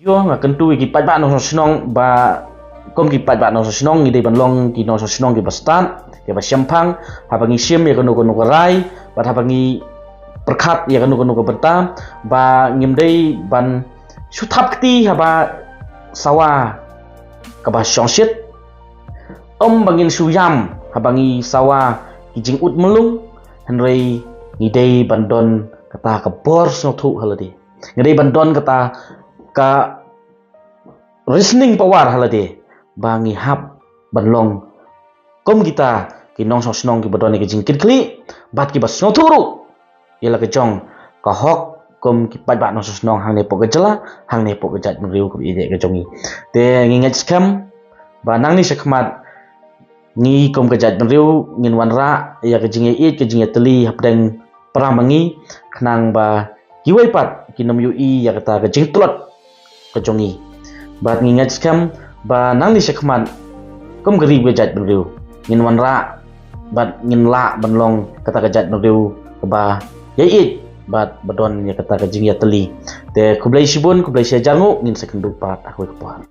Yo nga kentu ki pat ba no snong ba kom ki pat ba no snong ni de ban long ki no snong ki bastan ke ba syampang habangi sim ya kono kono rai ba habangi perkhat ya kono kono bertam ba ngimdei ban suthap kti haba sawa ka ba shongshit bangin suyam habangi sawa ki jing ut melung henrei ni dei bandon kata ka bor snok thu halade ngdei bandon kata ka reasoning power halade bangi hap banlong kom kita ki nong so snong ki badone ki jingkit kli bat ki bas no thuru yela ke jong ka hok kom ki pat ba no so snong hang ne po gejala hang ne po gejat mriu ko ide ke jongi te ngingat skam ba nang ni sakmat ni kom gejat mriu ngin wanra ya ke jinge it ke jinge teli hapdeng pramangi knang ba kiwai pat ki nom yu I ya kata ke jing tlot kejongi bat ngingat skam ba nang ni sakman kom geri bejat beriu ngin wanra bat ngin la banlong kata kejat beriu ba yait bat badon ya kata ke jing ya teli te kublai sibun kublai sia jangu ngin sekendu pat aku kepuan